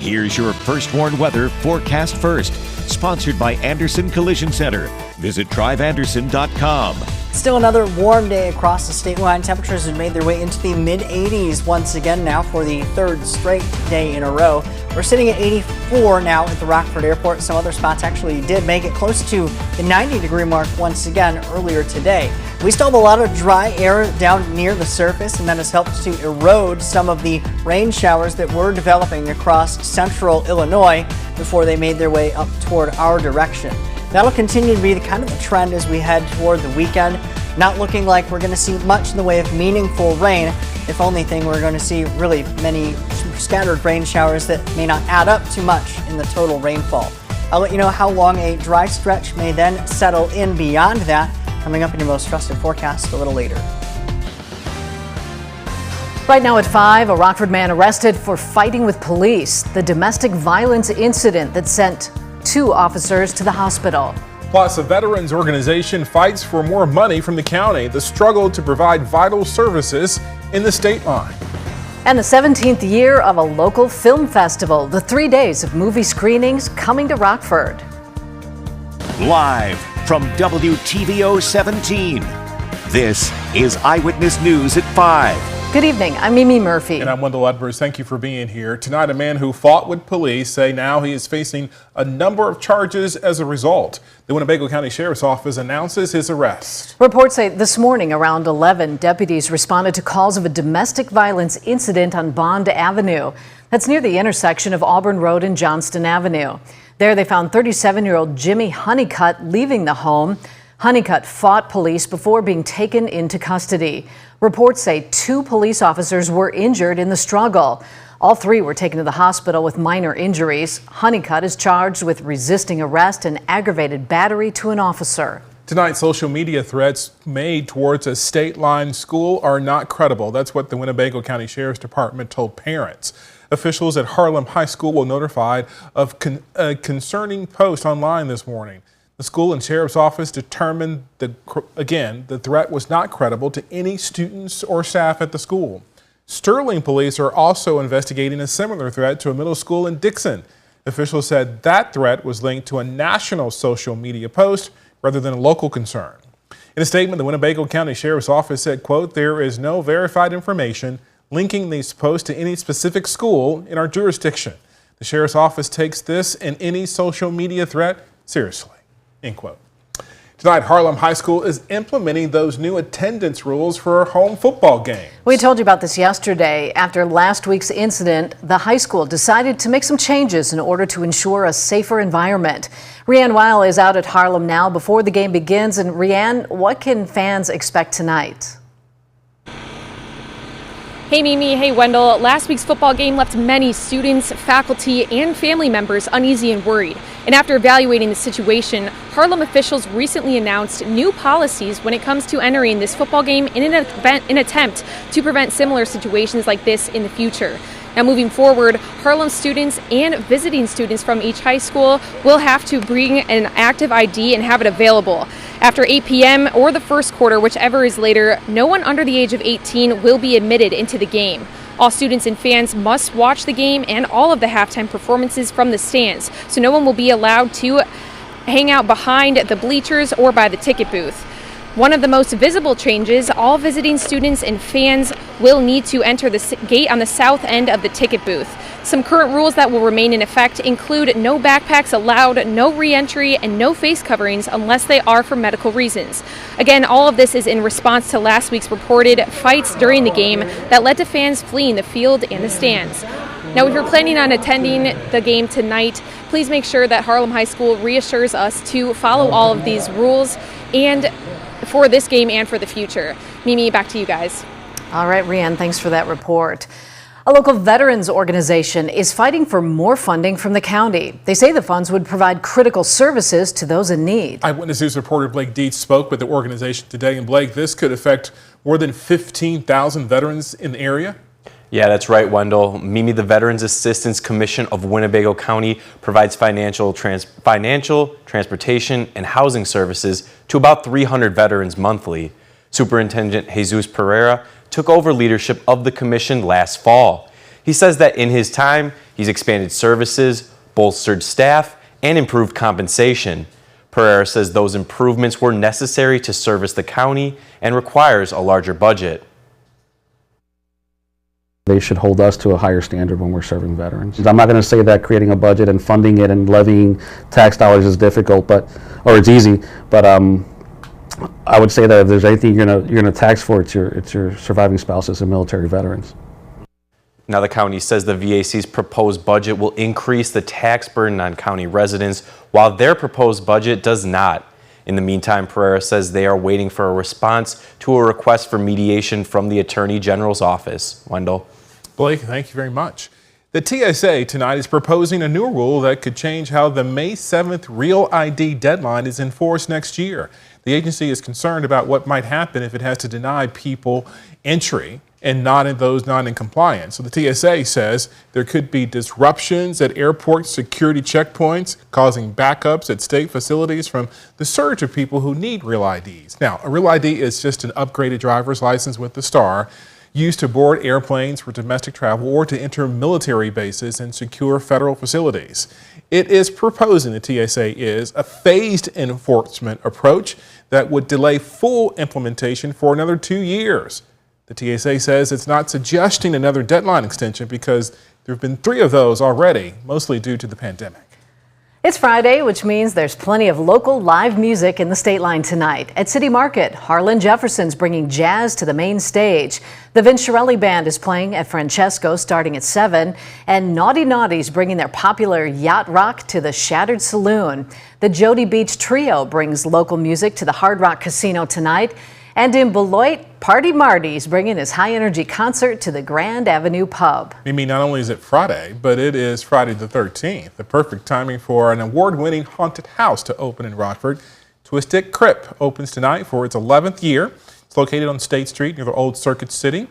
Here's your First Warn Weather forecast first, sponsored by Anderson Collision Center. Visit driveanderson.com. Still another warm day across the state line. Temperatures have made their way into the mid-80s once again now for the third straight day in a row. We're sitting at 84 now at the Rockford Airport. Some other spots actually did make it close to the 90-degree mark once again earlier today. We still have a lot of dry air down near the surface, and that has helped to erode some of the rain showers that were developing across central Illinois before they made their way up toward our direction. That'll continue to be the kind of the trend as we head toward the weekend. Not looking like we're going to see much in the way of meaningful rain. If anything, we're going to see really many scattered rain showers that may not add up too much in the total rainfall. I'll let you know how long a dry stretch may then settle in beyond that, coming up in your most trusted forecast a little later. Right now at 5, a Rockford man arrested for fighting with police. The domestic violence incident that sent 2 officers to the hospital. Plus, a veterans organization fights for more money from the county. The struggle to provide vital services in the Stateline. And the 17th year of a local film festival. The 3 days of movie screenings coming to Rockford. Live from WTVO 17. This is Eyewitness News at 5. Good evening, I'm Mimi Murphy. And I'm Wendell Edwards. Thank you for being here. Tonight, a man who fought with police say now he is facing a number of charges as a result. The Winnebago County Sheriff's Office announces his arrest. Reports say this morning around 11, deputies responded to calls of a domestic violence incident on Bond Avenue. That's near the intersection of Auburn Road and Johnston Avenue. There they found 37-year-old Jimmy Honeycutt leaving the home. Honeycutt fought police before being taken into custody. Reports say 2 police officers were injured in the struggle. All 3 were taken to the hospital with minor injuries. Honeycutt is charged with resisting arrest and aggravated battery to an officer. Tonight, social media threats made towards a Stateline school are not credible. That's what the Winnebago County Sheriff's Department told parents. Officials at Harlem High School were notified of a concerning post online this morning. The school and sheriff's office determined that, again, the threat was not credible to any students or staff at the school. Sterling police are also investigating a similar threat to a middle school in Dixon. Officials said that threat was linked to a national social media post rather than a local concern. In a statement, the Winnebago County Sheriff's Office said, quote, "There is no verified information linking these posts to any specific school in our jurisdiction. The Sheriff's Office takes this and any social media threat seriously." End quote. Tonight, Harlem High School is implementing those new attendance rules for home football games. We told you about this yesterday. After last week's incident, the high school decided to make some changes in order to ensure a safer environment. Reanne Weil is out at Harlem now before the game begins. And Reanne, what can fans expect tonight? Hey Mimi, hey Wendell. Last week's football game left many students, faculty, and family members uneasy and worried. And after evaluating the situation, Harlem officials recently announced new policies when it comes to entering this football game in an attempt to prevent similar situations like this in the future. Now moving forward, Harlem students and visiting students from each high school will have to bring an active ID and have it available. After 8 p.m. or the first quarter, whichever is later, no one under the age of 18 will be admitted into the game. All students and fans must watch the game and all of the halftime performances from the stands, so no one will be allowed to hang out behind the bleachers or by the ticket booth. One of the most visible changes, all visiting students and fans will need to enter the gate on the south end of the ticket booth. Some current rules that will remain in effect include no backpacks allowed, no re-entry, and no face coverings unless they are for medical reasons. Again, all of this is in response to last week's reported fights during the game that led to fans fleeing the field and the stands. Now, if you're planning on attending the game tonight, please make sure that Harlem High School reassures us to follow all of these rules and for this game and for the future. Mimi, back to you guys. All right, Reanne, thanks for that report. A local veterans organization is fighting for more funding from the county. They say the funds would provide critical services to those in need. Eyewitness News reporter Blake Dietz spoke with the organization today. And Blake, this could affect more than 15,000 veterans in the area. Yeah, that's right, Wendell. Mimi, the Veterans Assistance Commission of Winnebago County provides financial, transportation, and housing services to about 300 veterans monthly. Superintendent Jesus Pereira took over leadership of the commission last fall. He says that in his time, he's expanded services, bolstered staff, and improved compensation. Pereira says those improvements were necessary to service the county and requires a larger budget. They should hold us to a higher standard when we're serving veterans. I'm not going to say that creating a budget and funding it and levying tax dollars is difficult, or it's easy, but I would say that if there's anything you're going to tax for, it's your surviving spouses and military veterans. Now the county says the VAC's proposed budget will increase the tax burden on county residents, while their proposed budget does not. In the meantime, Pereira says they are waiting for a response to a request for mediation from the Attorney General's office. Wendell. Blake, thank you very much. The TSA tonight is proposing a new rule that could change how the May 7th Real ID deadline is enforced next year. The agency is concerned about what might happen if it has to deny people entry and those not in compliance. So the TSA says there could be disruptions at airport security checkpoints, causing backups at state facilities from the surge of people who need real IDs. Now, a real ID is just an upgraded driver's license with the star, used to board airplanes for domestic travel or to enter military bases and secure federal facilities. It is proposing, the TSA is, a phased enforcement approach that would delay full implementation for another 2 years. The TSA says it's not suggesting another deadline extension because there have been 3 of those already, mostly due to the pandemic. It's Friday, which means there's plenty of local live music in the Stateline tonight. At City Market, Harlan Jefferson's bringing jazz to the main stage. The Vince Shirelli Band is playing at Francesco starting at 7, and Naughty Naughty's bringing their popular yacht rock to the Shattered Saloon. The Jody Beach Trio brings local music to the Hard Rock Casino tonight. And in Beloit, Party Marty's bringing his high-energy concert to the Grand Avenue Pub. Mimi, not only is it Friday, but it is Friday the 13th, the perfect timing for an award-winning haunted house to open in Rockford. Twisted Crypt opens tonight for its 11th year. It's located on State Street near the old Circuit City.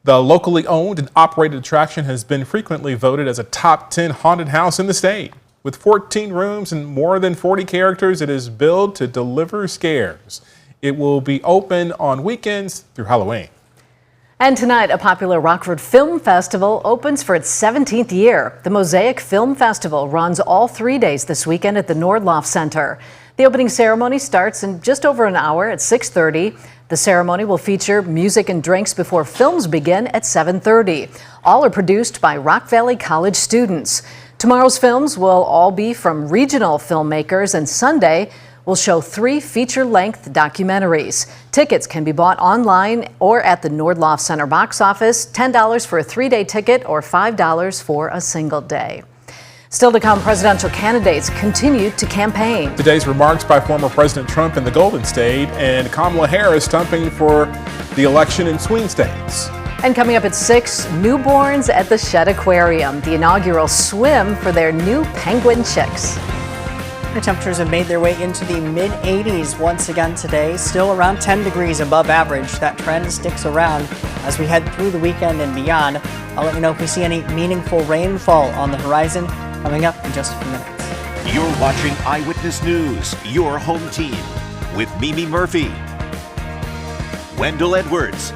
The locally owned and operated attraction has been frequently voted as a top 10 haunted house in the state. With 14 rooms and more than 40 characters, it is billed to deliver scares. It will be open on weekends through Halloween. And tonight, a popular Rockford Film Festival opens for its 17th year. The Mosaic Film Festival runs all 3 days this weekend at the Nordloff Center. The opening ceremony starts in just over an hour at 6:30. The ceremony will feature music and drinks before films begin at 7:30. All are produced by Rock Valley College students. Tomorrow's films will all be from regional filmmakers, and Sunday will show 3 feature-length documentaries. Tickets can be bought online or at the Nordloff Center box office, $10 for a 3-day ticket or $5 for a single day. Still to come, presidential candidates continue to campaign. Today's remarks by former President Trump in the Golden State and Kamala Harris stumping for the election in swing states. And coming up at 6, newborns at the Shedd Aquarium, the inaugural swim for their new penguin chicks. The temperatures have made their way into the mid-80s once again today, still around 10 degrees above average. That trend sticks around as we head through the weekend and beyond. I'll let you know if we see any meaningful rainfall on the horizon coming up in just a few minutes. You're watching Eyewitness News, your home team, with Mimi Murphy, Wendell Edwards,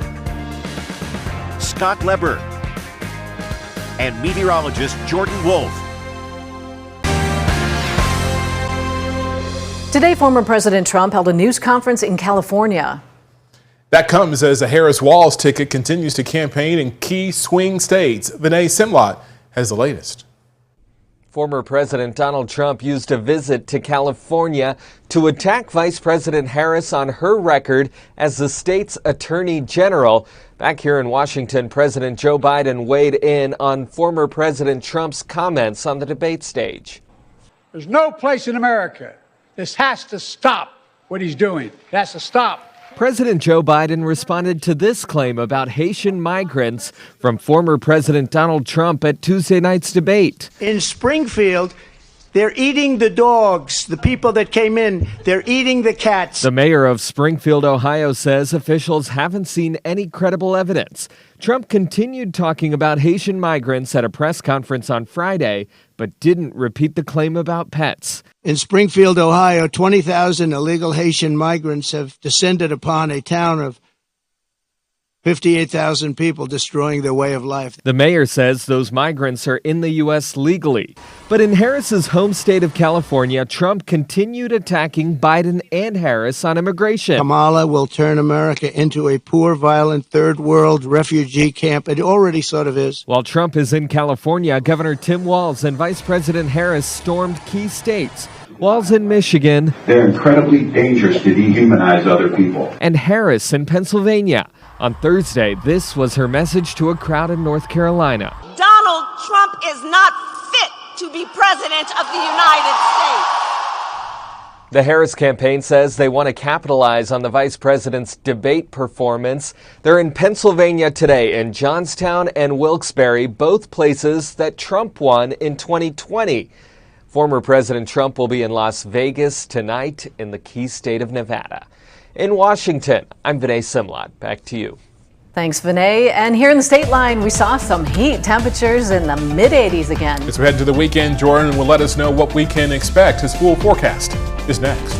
Scott Leber, and meteorologist Jordan Wolf. Today, former President Trump held a news conference in California. That comes as a Harris-Walz ticket continues to campaign in key swing states. Vinay Simlot has the latest. Former President Donald Trump used a visit to California to attack Vice President Harris on her record as the state's attorney general. Back here in Washington, President Joe Biden weighed in on former President Trump's comments on the debate stage. There's no place in America. This has to stop what he's doing. It has to stop. President Joe Biden responded to this claim about Haitian migrants from former President Donald Trump at Tuesday night's debate. In Springfield, they're eating the dogs, the people that came in. They're eating the cats. The mayor of Springfield, Ohio, says officials haven't seen any credible evidence. Trump continued talking about Haitian migrants at a press conference on Friday, but didn't repeat the claim about pets. In Springfield, Ohio, 20,000 illegal Haitian migrants have descended upon a town of 58,000 people destroying their way of life. The mayor says those migrants are in the U.S. legally. But in Harris's home state of California, Trump continued attacking Biden and Harris on immigration. Kamala will turn America into a poor, violent, third world refugee camp. It already sort of is. While Trump is in California, Governor Tim Walz and Vice President Harris stormed key states. Walz in Michigan. They're incredibly dangerous to dehumanize other people. And Harris in Pennsylvania. On Thursday, this was her message to a crowd in North Carolina. Donald Trump is not fit to be president of the United States. The Harris campaign says they want to capitalize on the vice president's debate performance. They're in Pennsylvania today, in Johnstown and Wilkes-Barre, both places that Trump won in 2020. Former President Trump will be in Las Vegas tonight in the key state of Nevada. In Washington, I'm Vinay Simlot. Back to you. Thanks, Vinay. And here in the Stateline, we saw some heat, temperatures in the mid-80s again. As we head to the weekend, Jordan will let us know what we can expect. His full forecast is next.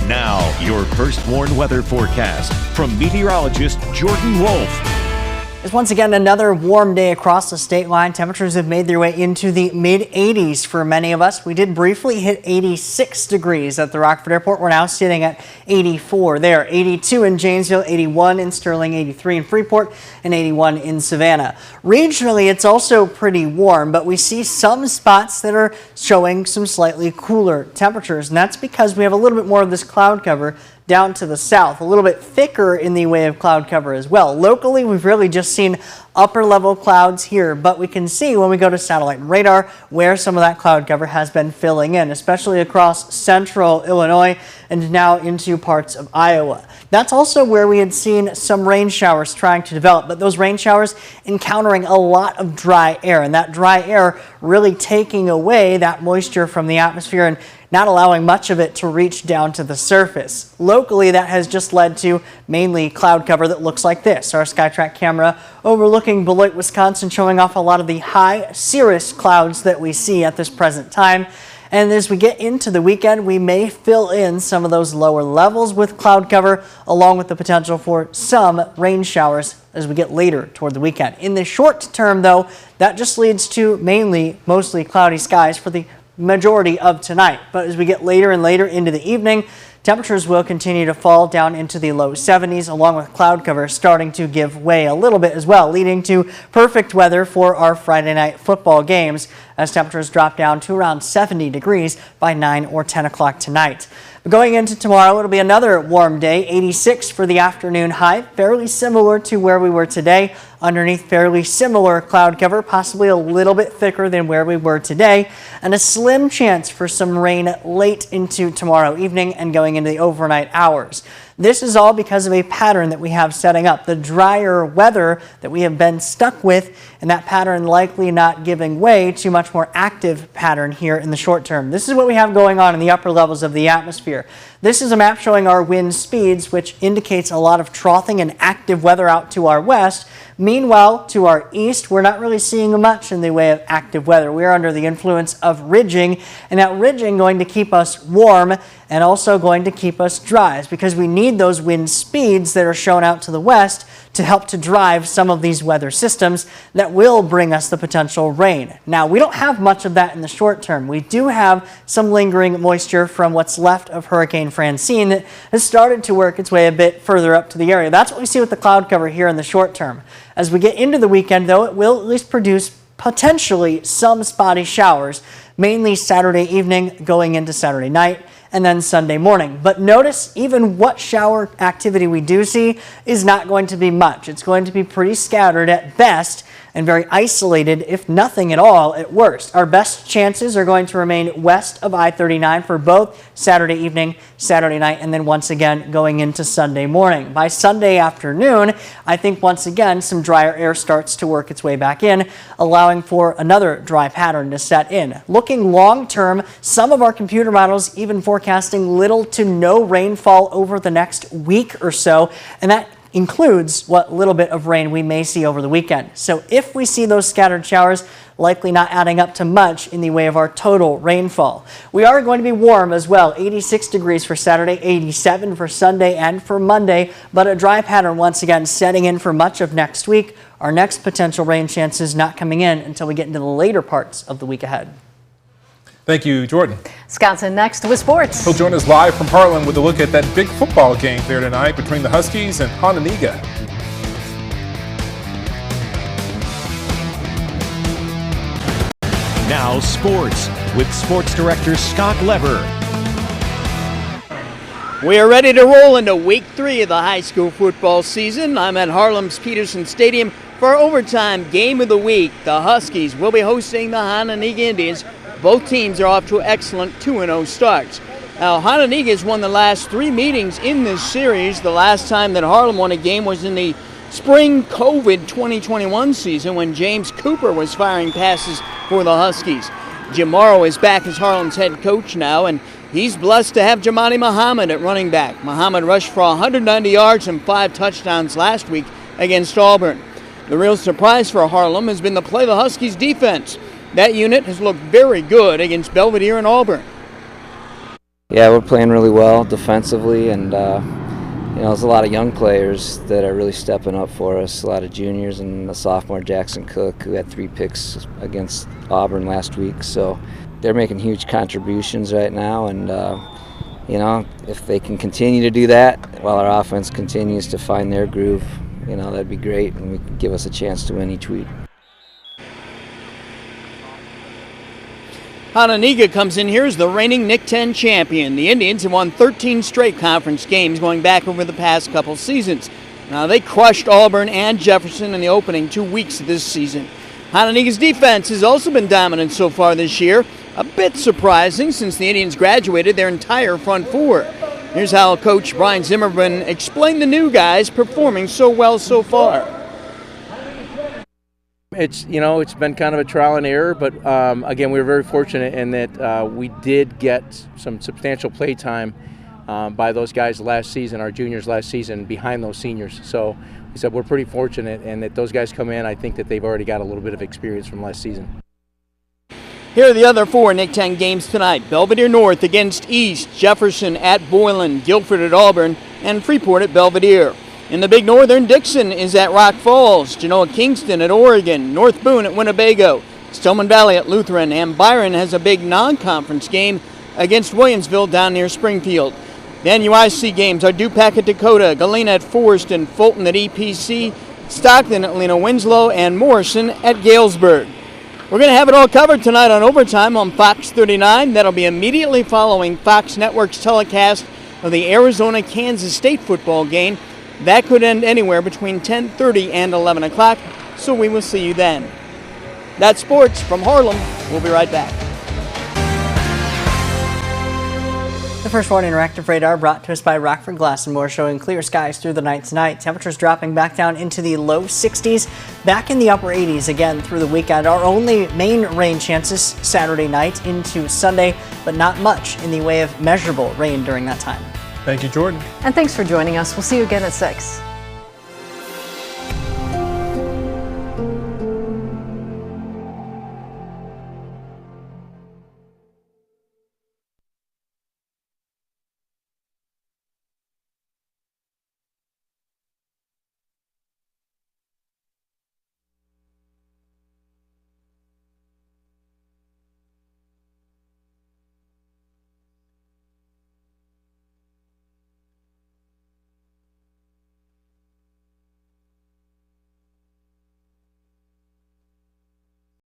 Now, your first warned weather forecast from meteorologist Jordan Wolf. It's once again another warm day across the state line. Temperatures have made their way into the mid-80s for many of us. We did briefly hit 86 degrees at the Rockford Airport. We're now sitting at 84 there. 82 in Janesville, 81 in Sterling, 83 in Freeport, and 81 in Savannah. Regionally, it's also pretty warm, but we see some spots that are showing some slightly cooler temperatures, and that's because we have a little bit more of this cloud cover down to the south, a little bit thicker in the way of cloud cover as well. Locally, we've really just seen upper level clouds here, but we can see when we go to satellite and radar where some of that cloud cover has been filling in, especially across central Illinois and now into parts of Iowa. That's also where we had seen some rain showers trying to develop, but those rain showers encountering a lot of dry air, and that dry air really taking away that moisture from the atmosphere and not allowing much of it to reach down to the surface. Locally, that has just led to mainly cloud cover that looks like this. Our SkyTrack camera overlooking Beloit, Wisconsin, showing off a lot of the high cirrus clouds that we see at this present time. And as we get into the weekend, we may fill in some of those lower levels with cloud cover, along with the potential for some rain showers as we get later toward the weekend. In the short term, though, that just leads to mostly cloudy skies for the majority of tonight. But as we get later and later into the evening, temperatures will continue to fall down into the low 70s, along with cloud cover starting to give way a little bit as well, leading to perfect weather for our Friday night football games as temperatures drop down to around 70 degrees by 9 or 10 o'clock tonight. Going into tomorrow, it'll be another warm day, 86 for the afternoon high, fairly similar to where we were today. Underneath fairly similar cloud cover, possibly a little bit thicker than where we were today, and a slim chance for some rain late into tomorrow evening and going into the overnight hours. This is all because of a pattern that we have setting up, the drier weather that we have been stuck with, and that pattern likely not giving way to much more active pattern here in the short term. This is what we have going on in the upper levels of the atmosphere. This is a map showing our wind speeds, which indicates a lot of troughing and active weather out to our west. Meanwhile, to our east, we're not really seeing much in the way of active weather. We're under the influence of ridging, and that ridging going to keep us warm and also going to keep us dry. It's because we need those wind speeds that are shown out to the west to help to drive some of these weather systems that will bring us the potential rain. Now, we don't have much of that in the short term. We do have some lingering moisture from what's left of Hurricane Francine that has started to work its way a bit further up to the area. That's what we see with the cloud cover here in the short term. As we get into the weekend, though, it will at least produce potentially some spotty showers, mainly Saturday evening going into Saturday night and then Sunday morning. But notice even what shower activity we do see is not going to be much. It's going to be pretty scattered at best and very isolated, if nothing at all, at worst. Our best chances are going to remain west of I-39 for both Saturday evening, Saturday night, and then once again going into Sunday morning. By Sunday afternoon, I think once again some drier air starts to work its way back in, allowing for another dry pattern to set in. Looking long term, some of our computer models even forecasting little to no rainfall over the next week or so, and that includes what little bit of rain we may see over the weekend. So if we see those scattered showers, likely not adding up to much in the way of our total rainfall. We are going to be warm as well, 86 degrees for Saturday, 87 for Sunday and for Monday, but a dry pattern once again setting in for much of next week. Our next potential rain chances not coming in until we get into the later parts of the week ahead. Thank you, Jordan. Scott's in next with sports. He'll join us live from Harlem with a look at that big football game there tonight between the Huskies and Hononegah. Now sports with Sports Director Scott Lever. We are ready to roll into week 3 of the high school football season. I'm at Harlem's Peterson Stadium for our overtime game of the week. The Huskies will be hosting the Hononegah Indians. Both teams are off to excellent 2-0 starts. Now, Hononegah has won the last 3 meetings in this series. The last time that Harlem won a game was in the spring COVID 2021 season when James Cooper was firing passes for the Huskies. Jim Morrow is back as Harlem's head coach now, and he's blessed to have Jamani Muhammad at running back. Muhammad rushed for 190 yards and 5 touchdowns last week against Auburn. The real surprise for Harlem has been the play of the Huskies defense. That unit has looked very good against Belvedere and Auburn. Yeah, we're playing really well defensively, and there's a lot of young players that are really stepping up for us. A lot of juniors and the sophomore Jackson Cook, who had 3 picks against Auburn last week. So they're making huge contributions right now, and if they can continue to do that while our offense continues to find their groove, that'd be great, and we can give us a chance to win each week. Hononegah comes in here as the reigning Nick 10 champion. The Indians have won 13 straight conference games going back over the past couple seasons. Now, they crushed Auburn and Jefferson in the opening 2 weeks of this season. Hononegah's defense has also been dominant so far this year. A bit surprising since the Indians graduated their entire front 4. Here's how Coach Brian Zimmerman explained the new guys performing so well so far. It's been kind of a trial and error, but again, we were very fortunate in that we did get some substantial play time by those guys last season, our juniors last season, behind those seniors. So we said we're pretty fortunate, and that those guys come in, I think that they've already got a little bit of experience from last season. Here are the other 4 Nick 10 games tonight. Belvedere North against East, Jefferson at Boylan, Guilford at Auburn, and Freeport at Belvedere. In the Big Northern, Dixon is at Rock Falls, Genoa Kingston at Oregon, North Boone at Winnebago, Stillman Valley at Lutheran, and Byron has a big non-conference game against Williamsville down near Springfield. The NUIC games are Dupac at Dakota, Galena at Forest, and Fulton at EPC, Stockton at Lena Winslow, and Morrison at Galesburg. We're going to have it all covered tonight on Overtime on Fox 39. That'll be immediately following Fox Network's telecast of the Arizona-Kansas State football game. That could end anywhere between 10:30 and 11 o'clock, so we will see you then. That's sports from Harlem. We'll be right back. The First Warning Interactive Radar brought to us by Rockford Glass & More, showing clear skies through the night tonight. Temperatures dropping back down into the low 60s, back in the upper 80s again through the weekend. Our only main rain chances Saturday night into Sunday, but not much in the way of measurable rain during that time. Thank you, Jordan. And thanks for joining us. We'll see you again at 6.